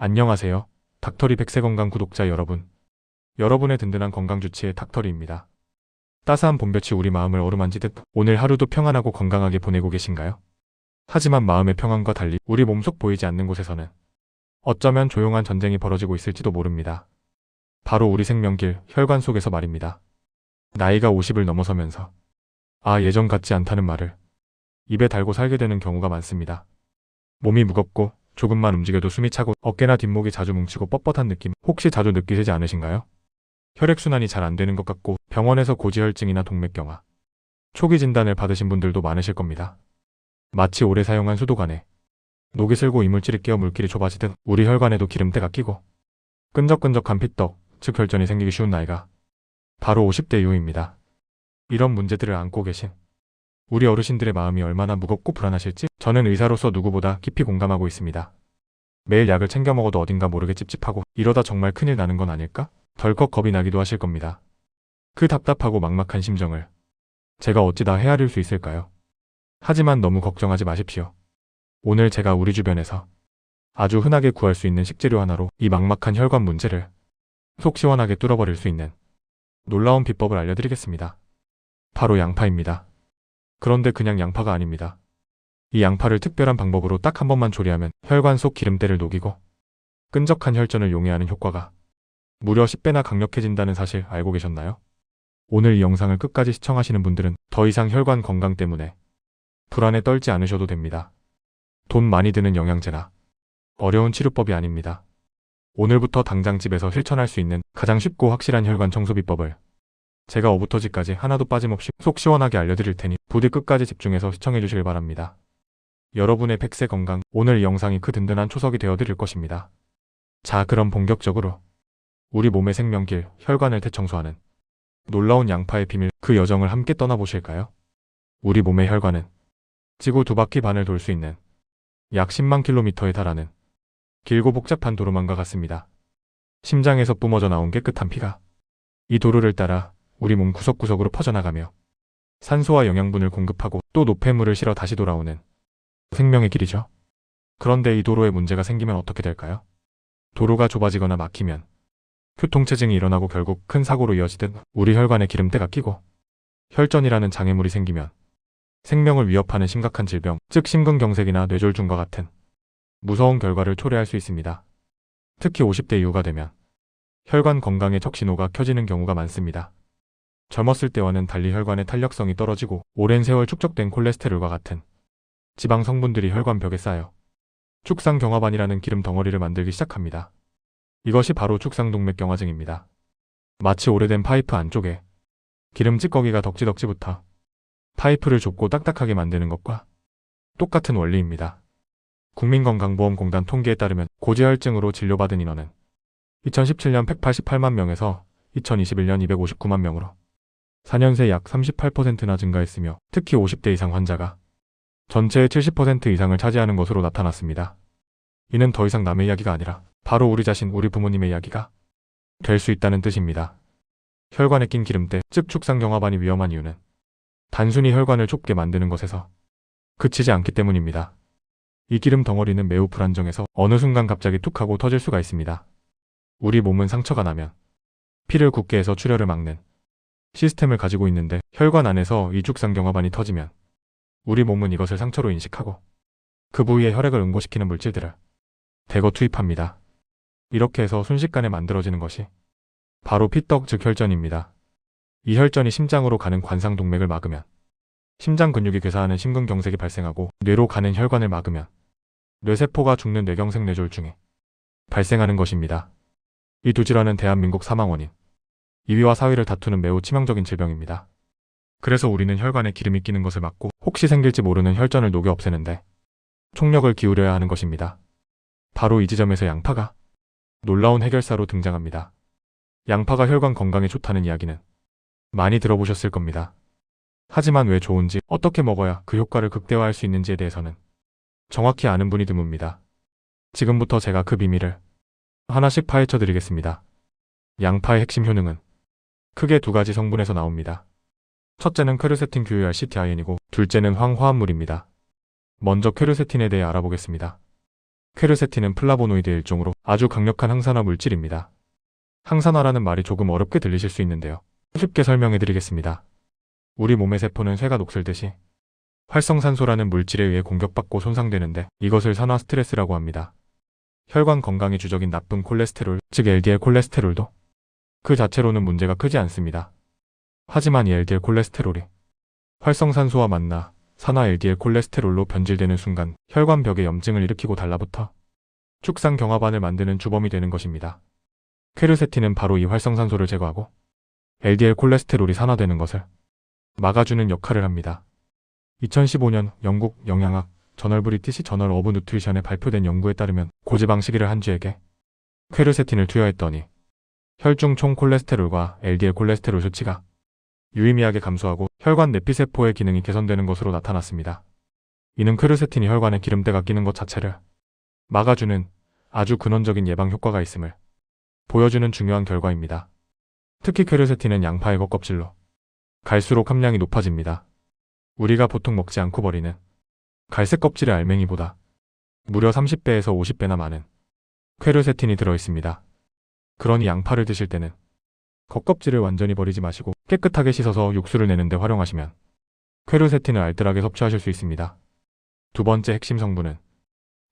안녕하세요. 닥터리 백세건강 구독자 여러분. 여러분의 든든한 건강주치의 닥터리입니다. 따스한 봄볕이 우리 마음을 어루만지듯 오늘 하루도 평안하고 건강하게 보내고 계신가요? 하지만 마음의 평안과 달리 우리 몸속 보이지 않는 곳에서는 어쩌면 조용한 전쟁이 벌어지고 있을지도 모릅니다. 바로 우리 생명길, 혈관 속에서 말입니다. 나이가 50을 넘어서면서 예전 같지 않다는 말을 입에 달고 살게 되는 경우가 많습니다. 몸이 무겁고 조금만 움직여도 숨이 차고 어깨나 뒷목이 자주 뭉치고 뻣뻣한 느낌 혹시 자주 느끼시지 않으신가요? 혈액순환이 잘 안 되는 것 같고 병원에서 고지혈증이나 동맥경화, 초기 진단을 받으신 분들도 많으실 겁니다. 마치 오래 사용한 수도관에 녹이 슬고 이물질이 끼어 물길이 좁아지듯 우리 혈관에도 기름때가 끼고 끈적끈적한 피떡, 즉 혈전이 생기기 쉬운 나이가 바로 50대 이후입니다. 이런 문제들을 안고 계신 우리 어르신들의 마음이 얼마나 무겁고 불안하실지 저는 의사로서 누구보다 깊이 공감하고 있습니다. 매일 약을 챙겨 먹어도 어딘가 모르게 찝찝하고 이러다 정말 큰일 나는 건 아닐까? 덜컥 겁이 나기도 하실 겁니다. 그 답답하고 막막한 심정을 제가 어찌 다 헤아릴 수 있을까요? 하지만 너무 걱정하지 마십시오. 오늘 제가 우리 주변에서 아주 흔하게 구할 수 있는 식재료 하나로 이 막막한 혈관 문제를 속 시원하게 뚫어버릴 수 있는 놀라운 비법을 알려드리겠습니다. 바로 양파입니다. 그런데 그냥 양파가 아닙니다. 이 양파를 특별한 방법으로 딱 한 번만 조리하면 혈관 속 기름때를 녹이고 끈적한 혈전을 용해하는 효과가 무려 10배나 강력해진다는 사실 알고 계셨나요? 오늘 이 영상을 끝까지 시청하시는 분들은 더 이상 혈관 건강 때문에 불안에 떨지 않으셔도 됩니다. 돈 많이 드는 영양제나 어려운 치료법이 아닙니다. 오늘부터 당장 집에서 실천할 수 있는 가장 쉽고 확실한 혈관 청소 비법을 제가 어부터 지까지 하나도 빠짐없이 속 시원하게 알려드릴 테니 부디 끝까지 집중해서 시청해 주시길 바랍니다. 여러분의 백세 건강, 오늘 이 영상이 그 든든한 초석이 되어드릴 것입니다. 자, 그럼 본격적으로 우리 몸의 생명길, 혈관을 대청소하는 놀라운 양파의 비밀, 그 여정을 함께 떠나보실까요? 우리 몸의 혈관은 지구 2바퀴 반을 돌 수 있는 약 10만 킬로미터에 달하는 길고 복잡한 도로망과 같습니다. 심장에서 뿜어져 나온 깨끗한 피가 이 도로를 따라 우리 몸 구석구석으로 퍼져나가며 산소와 영양분을 공급하고 또 노폐물을 실어 다시 돌아오는 생명의 길이죠. 그런데 이 도로에 문제가 생기면 어떻게 될까요? 도로가 좁아지거나 막히면 교통체증이 일어나고 결국 큰 사고로 이어지듯 우리 혈관에 기름때가 끼고 혈전이라는 장애물이 생기면 생명을 위협하는 심각한 질병, 즉 심근경색이나 뇌졸중과 같은 무서운 결과를 초래할 수 있습니다. 특히 50대 이후가 되면 혈관 건강에 적신호가 켜지는 경우가 많습니다. 젊었을 때와는 달리 혈관의 탄력성이 떨어지고 오랜 세월 축적된 콜레스테롤과 같은 지방 성분들이 혈관벽에 쌓여 축상경화반이라는 기름 덩어리를 만들기 시작합니다. 이것이 바로 축상동맥경화증입니다. 마치 오래된 파이프 안쪽에 기름 찌꺼기가 덕지덕지 붙어 파이프를 좁고 딱딱하게 만드는 것과 똑같은 원리입니다. 국민건강보험공단 통계에 따르면 고지혈증으로 진료받은 인원은 2017년 188만 명에서 2021년 259만 명으로 4년 새 약 38%나 증가했으며 특히 50대 이상 환자가 전체의 70% 이상을 차지하는 것으로 나타났습니다. 이는 더 이상 남의 이야기가 아니라 바로 우리 자신, 우리 부모님의 이야기가 될 수 있다는 뜻입니다. 혈관에 낀 기름때, 즉 축상경화반이 위험한 이유는 단순히 혈관을 좁게 만드는 것에서 그치지 않기 때문입니다. 이 기름 덩어리는 매우 불안정해서 어느 순간 갑자기 툭 하고 터질 수가 있습니다. 우리 몸은 상처가 나면 피를 굳게 해서 출혈을 막는 시스템을 가지고 있는데 혈관 안에서 이 축상경화반이 터지면 우리 몸은 이것을 상처로 인식하고 그 부위에 혈액을 응고시키는 물질들을 대거 투입합니다. 이렇게 해서 순식간에 만들어지는 것이 바로 피떡, 즉 혈전입니다. 이 혈전이 심장으로 가는 관상동맥을 막으면 심장 근육이 괴사하는 심근경색이 발생하고 뇌로 가는 혈관을 막으면 뇌세포가 죽는 뇌경색 뇌졸중에 발생하는 것입니다. 이 두 질환은 대한민국 사망 원인 2위와 4위를 다투는 매우 치명적인 질병입니다. 그래서 우리는 혈관에 기름이 끼는 것을 막고 혹시 생길지 모르는 혈전을 녹여 없애는데 총력을 기울여야 하는 것입니다. 바로 이 지점에서 양파가 놀라운 해결사로 등장합니다. 양파가 혈관 건강에 좋다는 이야기는 많이 들어보셨을 겁니다. 하지만 왜 좋은지, 어떻게 먹어야 그 효과를 극대화할 수 있는지에 대해서는 정확히 아는 분이 드뭅니다. 지금부터 제가 그 비밀을 하나씩 파헤쳐 드리겠습니다. 양파의 핵심 효능은 크게 두 가지 성분에서 나옵니다. 첫째는 퀘르세틴 QURCTIN이고 둘째는 황화합물입니다. 먼저 퀘르세틴에 대해 알아보겠습니다. 퀘르세틴은 플라보노이드의 일종으로 아주 강력한 항산화 물질입니다. 항산화라는 말이 조금 어렵게 들리실 수 있는데요. 쉽게 설명해 드리겠습니다. 우리 몸의 세포는 쇠가 녹슬듯이 활성산소라는 물질에 의해 공격받고 손상되는데 이것을 산화 스트레스라고 합니다. 혈관 건강에 주적인 나쁜 콜레스테롤, 즉 LDL 콜레스테롤도 그 자체로는 문제가 크지 않습니다. 하지만 이 LDL 콜레스테롤이 활성산소와 만나 산화 LDL 콜레스테롤로 변질되는 순간 혈관벽에 염증을 일으키고 달라붙어 축상 경화반을 만드는 주범이 되는 것입니다. 퀘르세틴은 바로 이 활성산소를 제거하고 LDL 콜레스테롤이 산화되는 것을 막아주는 역할을 합니다. 2015년 영국 영양학 저널 브리티시 저널 오브 누트리션에 발표된 연구에 따르면 고지방 식이를 한 쥐에게 퀘르세틴을 투여했더니 혈중 총 콜레스테롤과 LDL 콜레스테롤 수치가 유의미하게 감소하고 혈관 내피세포의 기능이 개선되는 것으로 나타났습니다. 이는 퀘르세틴이 혈관에 기름때가 끼는 것 자체를 막아주는 아주 근원적인 예방 효과가 있음을 보여주는 중요한 결과입니다. 특히 퀘르세틴은 양파의 겉껍질로 갈수록 함량이 높아집니다. 우리가 보통 먹지 않고 버리는 갈색 껍질의 알맹이보다 무려 30배에서 50배나 많은 퀘르세틴이 들어있습니다. 그러니 양파를 드실 때는 겉껍질을 완전히 버리지 마시고 깨끗하게 씻어서 육수를 내는데 활용하시면 퀘르세틴을 알뜰하게 섭취하실 수 있습니다. 두 번째 핵심 성분은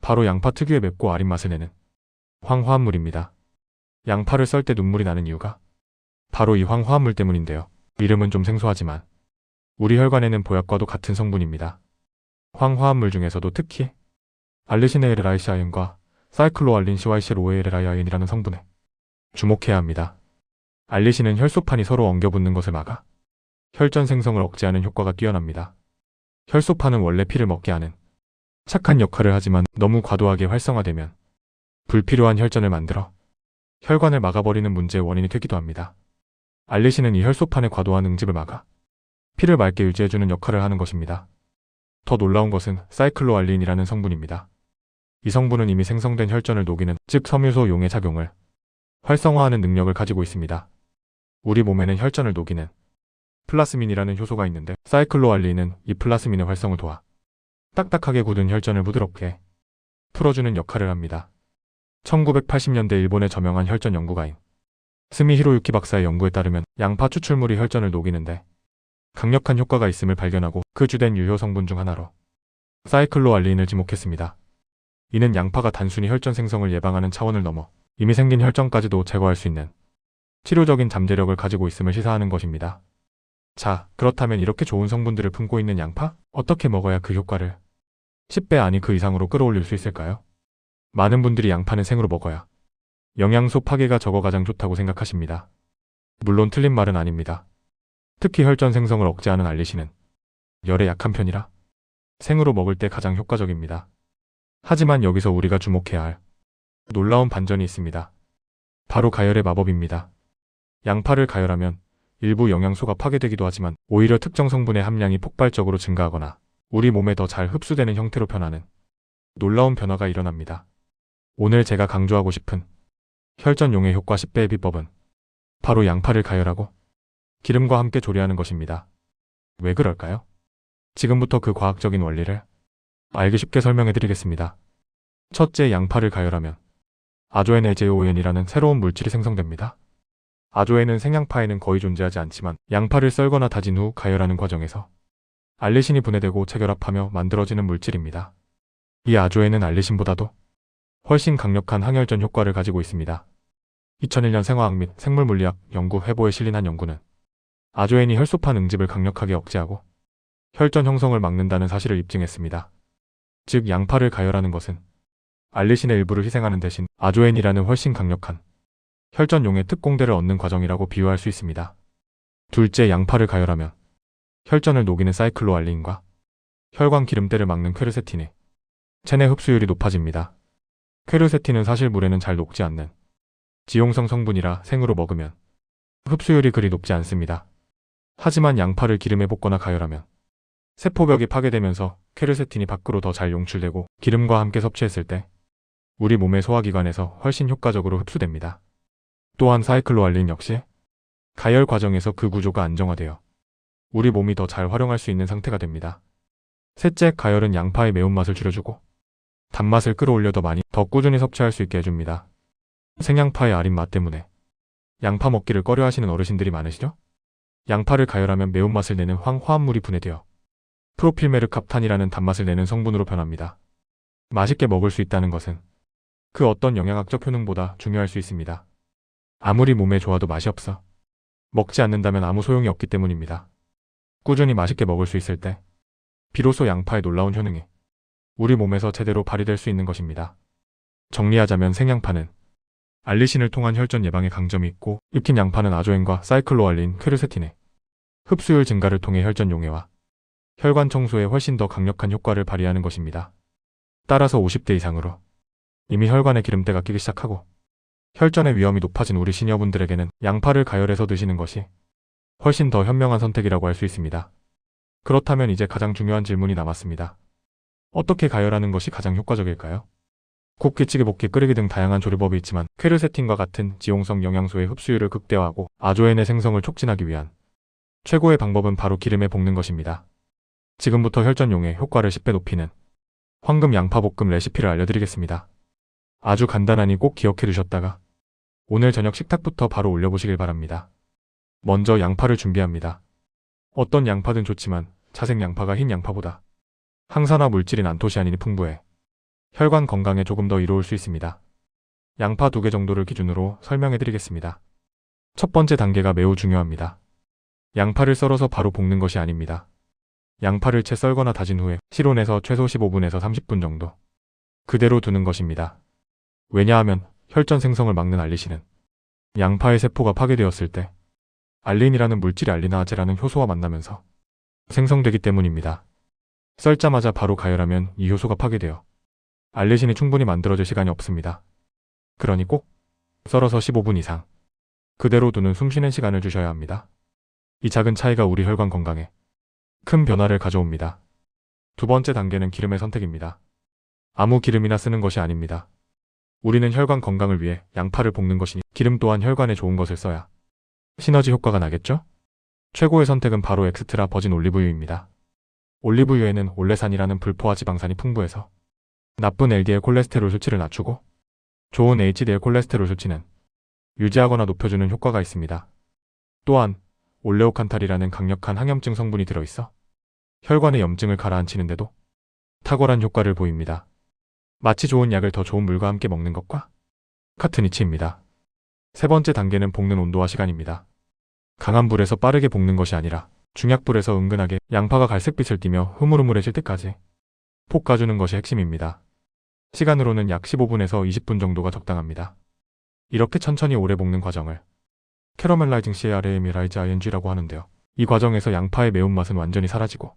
바로 양파 특유의 맵고 아린 맛을 내는 황화합물입니다. 양파를 썰 때 눈물이 나는 이유가 바로 이 황화합물 때문인데요. 이름은 좀 생소하지만 우리 혈관에는 보약과도 같은 성분입니다. 황화합물 중에서도 특히 알리시네이르라이시아연과 사이클로알린 CYC5ALLIIN이라는 성분에 주목해야 합니다. 알리신은 혈소판이 서로 엉겨붙는 것을 막아 혈전 생성을 억제하는 효과가 뛰어납니다. 혈소판은 원래 피를 먹게 하는 착한 역할을 하지만 너무 과도하게 활성화되면 불필요한 혈전을 만들어 혈관을 막아버리는 문제의 원인이 되기도 합니다. 알리신은 이 혈소판의 과도한 응집을 막아 피를 맑게 유지해주는 역할을 하는 것입니다. 더 놀라운 것은 사이클로알린이라는 성분입니다. 이 성분은 이미 생성된 혈전을 녹이는, 즉 섬유소 용의 작용을 활성화하는 능력을 가지고 있습니다. 우리 몸에는 혈전을 녹이는 플라스민이라는 효소가 있는데 사이클로알린은 이 플라스민의 활성을 도와 딱딱하게 굳은 혈전을 부드럽게 풀어주는 역할을 합니다. 1980년대 일본의 저명한 혈전 연구가인 스미 히로유키 박사의 연구에 따르면 양파 추출물이 혈전을 녹이는데 강력한 효과가 있음을 발견하고 그 주된 유효 성분 중 하나로 사이클로알린을 지목했습니다. 이는 양파가 단순히 혈전 생성을 예방하는 차원을 넘어 이미 생긴 혈전까지도 제거할 수 있는 치료적인 잠재력을 가지고 있음을 시사하는 것입니다. 자, 그렇다면 이렇게 좋은 성분들을 품고 있는 양파? 어떻게 먹어야 그 효과를 10배 아니 그 이상으로 끌어올릴 수 있을까요? 많은 분들이 양파는 생으로 먹어야 영양소 파괴가 적어 가장 좋다고 생각하십니다. 물론 틀린 말은 아닙니다. 특히 혈전 생성을 억제하는 알리신은 열에 약한 편이라 생으로 먹을 때 가장 효과적입니다. 하지만 여기서 우리가 주목해야 할 놀라운 반전이 있습니다. 바로 가열의 마법입니다. 양파를 가열하면 일부 영양소가 파괴되기도 하지만 오히려 특정 성분의 함량이 폭발적으로 증가하거나 우리 몸에 더 잘 흡수되는 형태로 변하는 놀라운 변화가 일어납니다. 오늘 제가 강조하고 싶은 혈전용의 효과 10배의 비법은 바로 양파를 가열하고 기름과 함께 조리하는 것입니다. 왜 그럴까요? 지금부터 그 과학적인 원리를 알기 쉽게 설명해 드리겠습니다. 첫째, 양파를 가열하면 아조엔-AJON이라는 새로운 물질이 생성됩니다. 아조엔은 생양파에는 거의 존재하지 않지만 양파를 썰거나 다진 후 가열하는 과정에서 알리신이 분해되고 재결합하며 만들어지는 물질입니다. 이 아조엔은 알리신보다도 훨씬 강력한 항혈전 효과를 가지고 있습니다. 2001년 생화학 및 생물물리학 연구 회보에 실린 한 연구는 아조엔이 혈소판 응집을 강력하게 억제하고 혈전 형성을 막는다는 사실을 입증했습니다. 즉 양파를 가열하는 것은 알리신의 일부를 희생하는 대신 아조엔이라는 훨씬 강력한 혈전용의 특공대를 얻는 과정이라고 비유할 수 있습니다. 둘째, 양파를 가열하면 혈전을 녹이는 사이클로알린과 혈관 기름때를 막는 퀘르세틴의 체내 흡수율이 높아집니다. 퀘르세틴은 사실 물에는 잘 녹지 않는 지용성 성분이라 생으로 먹으면 흡수율이 그리 높지 않습니다. 하지만 양파를 기름에 볶거나 가열하면 세포벽이 파괴되면서 퀘르세틴이 밖으로 더 잘 용출되고 기름과 함께 섭취했을 때 우리 몸의 소화기관에서 훨씬 효과적으로 흡수됩니다. 또한 사이클로알린 역시 가열 과정에서 그 구조가 안정화되어 우리 몸이 더 잘 활용할 수 있는 상태가 됩니다. 셋째, 가열은 양파의 매운맛을 줄여주고 단맛을 끌어올려 더 많이, 더 꾸준히 섭취할 수 있게 해줍니다. 생양파의 아린 맛 때문에 양파 먹기를 꺼려 하시는 어르신들이 많으시죠? 양파를 가열하면 매운맛을 내는 화합물이 분해되어 프로필메르캅탄이라는 단맛을 내는 성분으로 변합니다. 맛있게 먹을 수 있다는 것은 그 어떤 영양학적 효능보다 중요할 수 있습니다. 아무리 몸에 좋아도 맛이 없어 먹지 않는다면 아무 소용이 없기 때문입니다. 꾸준히 맛있게 먹을 수 있을 때 비로소 양파의 놀라운 효능이 우리 몸에서 제대로 발휘될 수 있는 것입니다. 정리하자면 생양파는 알리신을 통한 혈전 예방에 강점이 있고, 익힌 양파는 아조엔과 사이클로알린, 퀘르세틴의 흡수율 증가를 통해 혈전 용해와 혈관 청소에 훨씬 더 강력한 효과를 발휘하는 것입니다. 따라서 50대 이상으로 이미 혈관에 기름때가 끼기 시작하고 혈전의 위험이 높아진 우리 시니어분들에게는 양파를 가열해서 드시는 것이 훨씬 더 현명한 선택이라고 할 수 있습니다. 그렇다면 이제 가장 중요한 질문이 남았습니다. 어떻게 가열하는 것이 가장 효과적일까요? 굽기, 찌개, 볶기, 끓이기 등 다양한 조리법이 있지만 퀘르세틴과 같은 지용성 영양소의 흡수율을 극대화하고 아조엔의 생성을 촉진하기 위한 최고의 방법은 바로 기름에 볶는 것입니다. 지금부터 혈전용의 효과를 10배 높이는 황금 양파볶음 레시피를 알려드리겠습니다. 아주 간단하니 꼭 기억해 두셨다가 오늘 저녁 식탁부터 바로 올려보시길 바랍니다. 먼저 양파를 준비합니다. 어떤 양파든 좋지만 자색 양파가 흰 양파보다 항산화 물질인 안토시아닌이 풍부해 혈관 건강에 조금 더 이로울 수 있습니다. 양파 2개 정도를 기준으로 설명해 드리겠습니다. 첫 번째 단계가 매우 중요합니다. 양파를 썰어서 바로 볶는 것이 아닙니다. 양파를 채 썰거나 다진 후에 실온에서 최소 15분에서 30분 정도 그대로 두는 것입니다. 왜냐하면 혈전 생성을 막는 알리신은 양파의 세포가 파괴되었을 때 알린이라는 물질이 알리나아제라는 효소와 만나면서 생성되기 때문입니다. 썰자마자 바로 가열하면 이 효소가 파괴되어 알리신이 충분히 만들어질 시간이 없습니다. 그러니 꼭 썰어서 15분 이상 그대로 두는 숨쉬는 시간을 주셔야 합니다. 이 작은 차이가 우리 혈관 건강에 큰 변화를 가져옵니다. 두 번째 단계는 기름의 선택입니다. 아무 기름이나 쓰는 것이 아닙니다. 우리는 혈관 건강을 위해 양파를 볶는 것이니 기름 또한 혈관에 좋은 것을 써야 시너지 효과가 나겠죠? 최고의 선택은 바로 엑스트라 버진 올리브유입니다. 올리브유에는 올레산이라는 불포화 지방산이 풍부해서 나쁜 LDL 콜레스테롤 수치를 낮추고 좋은 HDL 콜레스테롤 수치는 유지하거나 높여주는 효과가 있습니다. 또한 올레오칸탈이라는 강력한 항염증 성분이 들어있어 혈관의 염증을 가라앉히는데도 탁월한 효과를 보입니다. 마치 좋은 약을 더 좋은 물과 함께 먹는 것과 같은 이치입니다. 세 번째 단계는 볶는 온도와 시간입니다. 강한 불에서 빠르게 볶는 것이 아니라 중약불에서 은근하게 양파가 갈색빛을 띠며 흐물흐물해질 때까지 볶아주는 것이 핵심입니다. 시간으로는 약 15분에서 20분 정도가 적당합니다. 이렇게 천천히 오래 볶는 과정을 캐러멜라이징 CARAMELIZING라고 하는데요. 이 과정에서 양파의 매운맛은 완전히 사라지고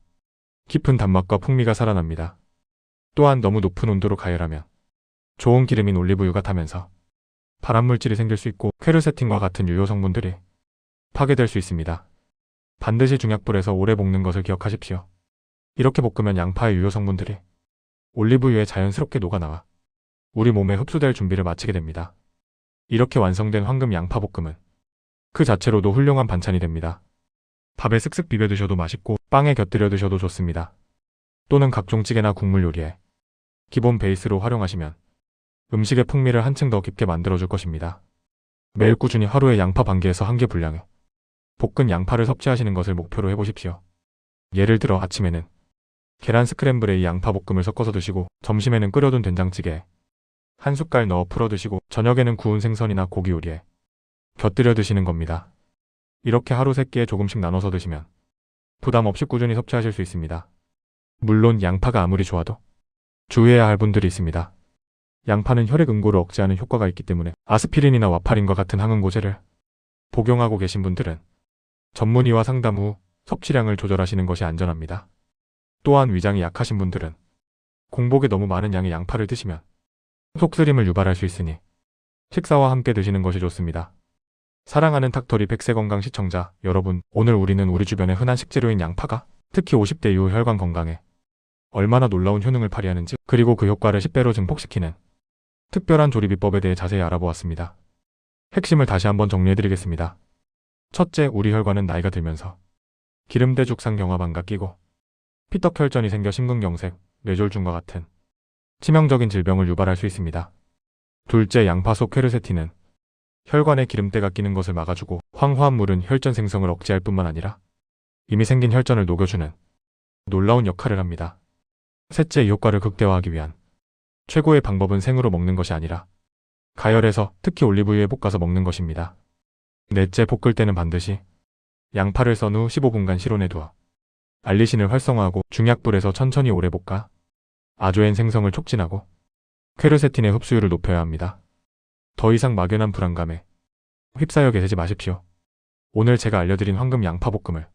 깊은 단맛과 풍미가 살아납니다. 또한 너무 높은 온도로 가열하면 좋은 기름인 올리브유가 타면서 발암물질이 생길 수 있고 퀘르세틴과 같은 유효 성분들이 파괴될 수 있습니다. 반드시 중약불에서 오래 볶는 것을 기억하십시오. 이렇게 볶으면 양파의 유효 성분들이 올리브유에 자연스럽게 녹아나와 우리 몸에 흡수될 준비를 마치게 됩니다. 이렇게 완성된 황금 양파볶음은 그 자체로도 훌륭한 반찬이 됩니다. 밥에 쓱쓱 비벼 드셔도 맛있고 빵에 곁들여 드셔도 좋습니다. 또는 각종 찌개나 국물 요리에 기본 베이스로 활용하시면 음식의 풍미를 한층 더 깊게 만들어줄 것입니다. 매일 꾸준히 하루에 양파 반 개에서 1개 분량의 볶은 양파를 섭취하시는 것을 목표로 해보십시오. 예를 들어 아침에는 계란 스크램블에 이 양파볶음을 섞어서 드시고 점심에는 끓여둔 된장찌개에 한 숟갈 넣어 풀어 드시고 저녁에는 구운 생선이나 고기 요리에 곁들여 드시는 겁니다. 이렇게 하루 3끼에 조금씩 나눠서 드시면 부담 없이 꾸준히 섭취하실 수 있습니다. 물론 양파가 아무리 좋아도 주의해야 할 분들이 있습니다. 양파는 혈액 응고를 억제하는 효과가 있기 때문에 아스피린이나 와파린과 같은 항응고제를 복용하고 계신 분들은 전문의와 상담 후 섭취량을 조절하시는 것이 안전합니다. 또한 위장이 약하신 분들은 공복에 너무 많은 양의 양파를 드시면 속쓰림을 유발할 수 있으니 식사와 함께 드시는 것이 좋습니다. 사랑하는 닥터리 백세건강 시청자 여러분, 오늘 우리는 우리 주변의 흔한 식재료인 양파가 특히 50대 이후 혈관 건강에 얼마나 놀라운 효능을 발휘하는지, 그리고 그 효과를 10배로 증폭시키는 특별한 조리 비법에 대해 자세히 알아보았습니다. 핵심을 다시 한번 정리해드리겠습니다. 첫째, 우리 혈관은 나이가 들면서 기름대 죽상 경화반가 끼고 피떡혈전이 생겨 심근경색, 뇌졸중과 같은 치명적인 질병을 유발할 수 있습니다. 둘째, 양파 속 퀘르세틴은 혈관에 기름때가 끼는 것을 막아주고 황화한 물은 혈전 생성을 억제할 뿐만 아니라 이미 생긴 혈전을 녹여주는 놀라운 역할을 합니다. 셋째, 이 효과를 극대화하기 위한 최고의 방법은 생으로 먹는 것이 아니라 가열해서 특히 올리브유에 볶아서 먹는 것입니다. 넷째, 볶을 때는 반드시 양파를 썬 후 15분간 실온에 두어 알리신을 활성화하고 중약불에서 천천히 오래 볶아 아조엔 생성을 촉진하고 퀘르세틴의 흡수율을 높여야 합니다. 더 이상 막연한 불안감에 휩싸여 계시지 마십시오. 오늘 제가 알려드린 황금 양파볶음을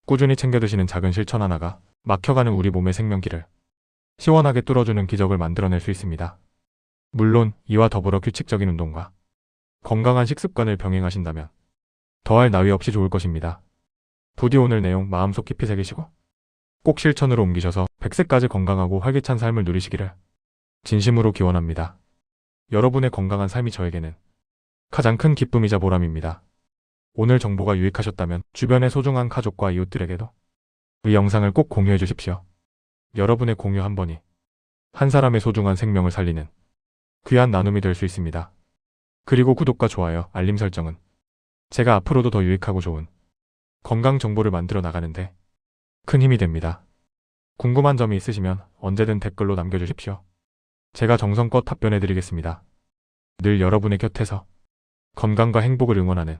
꾸준히 챙겨 드시는 작은 실천 하나가 막혀가는 우리 몸의 생명기를 시원하게 뚫어주는 기적을 만들어낼 수 있습니다. 물론 이와 더불어 규칙적인 운동과 건강한 식습관을 병행하신다면 더할 나위 없이 좋을 것입니다. 부디 오늘 내용 마음속 깊이 새기시고 꼭 실천으로 옮기셔서 100세까지 건강하고 활기찬 삶을 누리시기를 진심으로 기원합니다. 여러분의 건강한 삶이 저에게는 가장 큰 기쁨이자 보람입니다. 오늘 정보가 유익하셨다면 주변의 소중한 가족과 이웃들에게도 이 영상을 꼭 공유해 주십시오. 여러분의 공유 한 번이 한 사람의 소중한 생명을 살리는 귀한 나눔이 될 수 있습니다. 그리고 구독과 좋아요, 알림 설정은 제가 앞으로도 더 유익하고 좋은 건강 정보를 만들어 나가는데 큰 힘이 됩니다. 궁금한 점이 있으시면 언제든 댓글로 남겨주십시오. 제가 정성껏 답변해 드리겠습니다. 늘 여러분의 곁에서 건강과 행복을 응원하는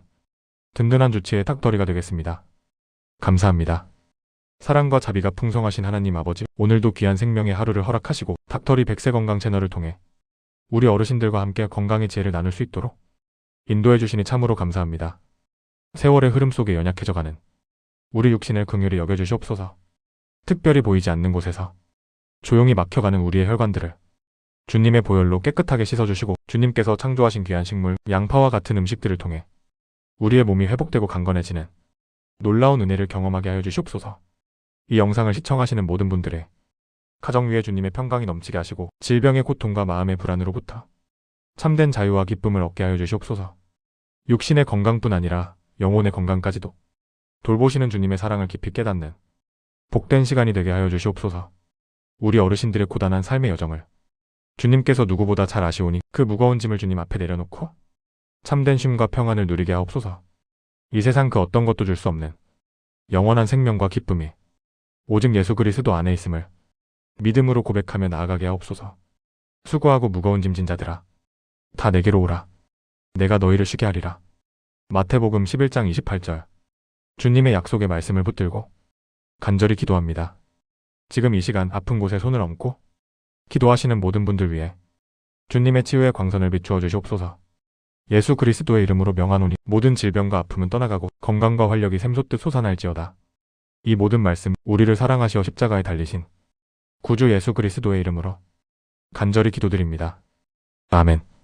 든든한 주치의 탁터리가 되겠습니다. 감사합니다. 사랑과 자비가 풍성하신 하나님 아버지, 오늘도 귀한 생명의 하루를 허락하시고 탁터리 100세 건강 채널을 통해 우리 어르신들과 함께 건강의 지혜를 나눌 수 있도록 인도해 주시니 참으로 감사합니다. 세월의 흐름 속에 연약해져가는 우리 육신을 긍휼히 여겨주시옵소서. 특별히 보이지 않는 곳에서 조용히 막혀가는 우리의 혈관들을 주님의 보혈로 깨끗하게 씻어주시고 주님께서 창조하신 귀한 식물, 양파와 같은 음식들을 통해 우리의 몸이 회복되고 강건해지는 놀라운 은혜를 경험하게 하여 주시옵소서. 이 영상을 시청하시는 모든 분들의 가정 위에 주님의 평강이 넘치게 하시고 질병의 고통과 마음의 불안으로부터 참된 자유와 기쁨을 얻게 하여 주시옵소서. 육신의 건강뿐 아니라 영혼의 건강까지도 돌보시는 주님의 사랑을 깊이 깨닫는 복된 시간이 되게 하여 주시옵소서. 우리 어르신들의 고단한 삶의 여정을 주님께서 누구보다 잘 아시오니 그 무거운 짐을 주님 앞에 내려놓고 참된 쉼과 평안을 누리게 하옵소서. 이 세상 그 어떤 것도 줄 수 없는 영원한 생명과 기쁨이 오직 예수 그리스도 안에 있음을 믿음으로 고백하며 나아가게 하옵소서. 수고하고 무거운 짐진 자들아, 다 내게로 오라. 내가 너희를 쉬게 하리라. 마태복음 11장 28절. 주님의 약속의 말씀을 붙들고 간절히 기도합니다. 지금 이 시간 아픈 곳에 손을 얹고 기도하시는 모든 분들 위해 주님의 치유의 광선을 비추어 주시옵소서. 예수 그리스도의 이름으로 명하노니 모든 질병과 아픔은 떠나가고 건강과 활력이 샘솟듯 솟아날지어다. 이 모든 말씀 우리를 사랑하시어 십자가에 달리신 구주 예수 그리스도의 이름으로 간절히 기도드립니다. 아멘.